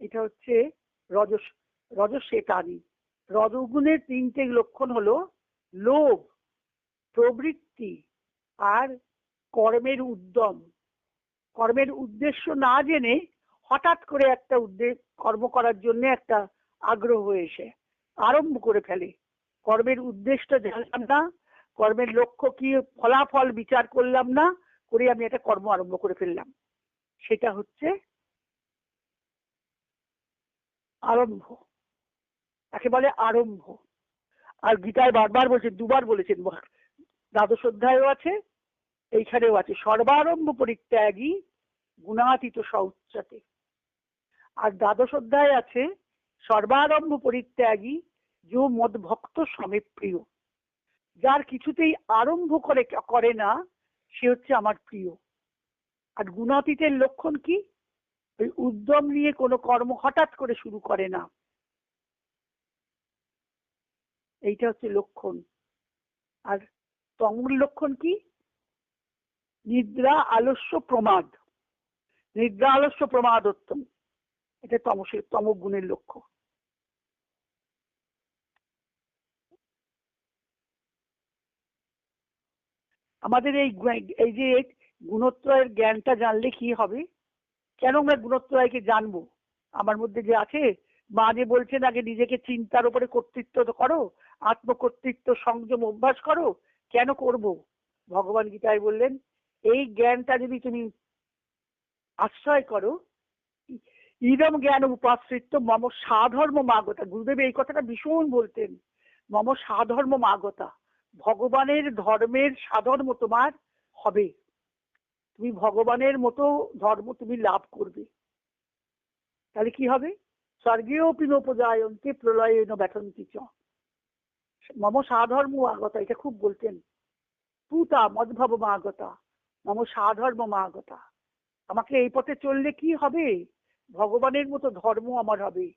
এটা হচ্ছে রজস, রজস্বেতানি। রজগুণের তিনটে লক্ষণ হলো লোভ, প্রবৃত্তি আর কর্মের উদ্যম। কর্মের উদ্দেশ্য না জেনে হঠাৎ করে একটা কর্ম করার জন্য একটা আগ্রহ হয়ে এসে আরম্ভ করে ফেলে। কর্মের উদ্দেশ্যটা জানলাম না, কর্মের লক্ষ্য কি, ফলাফল বিচার করলাম না, করে আমি একটা কর্ম আরম্ভ করে ফেললাম। সেটা হচ্ছে আরম্ভ, তাকে বলে আরম্ভ। আর গীতায় বারবার বলছেন, দুবার বলেছেন, দ্বাদশ অধ্যায়ও আছে, এইখানেও আছে, সর্বারম্ভ পরিত্যাগী গুণাতীত সউচ্চতে। আর দ্বাদশ অধ্যায় আছে, সর্বারম্ভ পরিত্যাগী যে মদ ভক্ত সমে প্রিয়। যার কিছুতেই আরম্ভ করে না, সে হচ্ছে আমার প্রিয়। আর গুণাতীতের লক্ষণ কি? ওই উদ্যম নিয়ে কোনো কর্ম হঠাৎ করে শুরু করে না, এইটা হচ্ছে লক্ষণ। আর তমোর লক্ষণ কি? নিদ্রা আলস্য প্রমাদ। নিদ্রা আলস্য প্রমাদোত্তম, এটা তমগুণের লক্ষ্য। আমাদের এই যে গুণত্রয়ের জ্ঞানটা জানলে কি হবে? কেন আমরা গুণত্রয়কে জানবো? আমার মধ্যে যে আছে, মা যে বলছেন আগে নিজেকে চিন্তার উপরে কর্তৃত্ব করো, আত্মকর্তৃত্ব সংযম অভ্যাস করো। কেন করব? ভগবান গীতায় বললেন, এই জ্ঞানটা যদি তুমি আশ্রয় করো, ইদম জ্ঞান উপাশ্রিত মম সাধর্ম মাগতা। গুরুদেব এই কথাটা ভীষণ বলতেন, মম সাধর্ম মাগতা। ভগবানের ধর্মের সাধর্ম তোমার হবে, তুমি ভগবানের মতো ধর্ম তুমি লাভ করবে। তাহলে কি হবে? স্বর্গীয় নোপজায়ন্তে প্রলয়েন ব্যথন্তি চ। মম সাধর্ম আগতা, এটা খুব বলতেন। পুতা মদ্ভব মাগতা, মম সাধর্ম মাগতা। আমাকে এই পথে চললে কি হবে? ভগবানের মতো ধর্ম আমার হবে,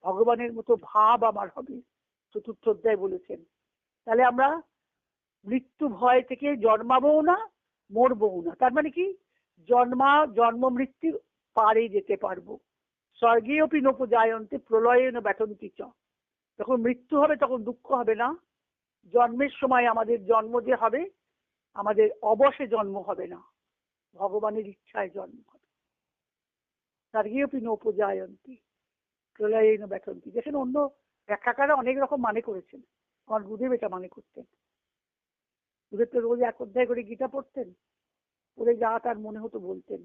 ভগবানের মতো ভাব আমার হবে। চতুর্থ অধ্যায় বলেছেন। তাহলে আমরা মৃত্যু ভয় থেকে জন্মাবো না, মরবো না। তার মানে কি? জন্ম মৃত্যু পারে যেতে পারবো। স্বর্গীয় নোপজায়ন্তে প্রলয়েন ব্যথন্তি চ। যখন মৃত্যু হবে তখন দুঃখ হবে না। জন্মের সময় আমাদের জন্ম যে হবে, আমাদের অবশে জন্ম হবে না, ভগবানের ইচ্ছায় জন্ম হবে। স্বর্গীয় নোপজায়ন্তি প্রলয়েন ব্যথন্তি। যেখানে অন্য ব্যাখ্যাকারা অনেক রকম মানে করেছেন, আমার গুরুদেব এটা মানে করতেন। গুরুদেব তো রোজ এক অধ্যায় করে গীতা পড়তেন, পড়ে যা তার মনে হতো বলতেন।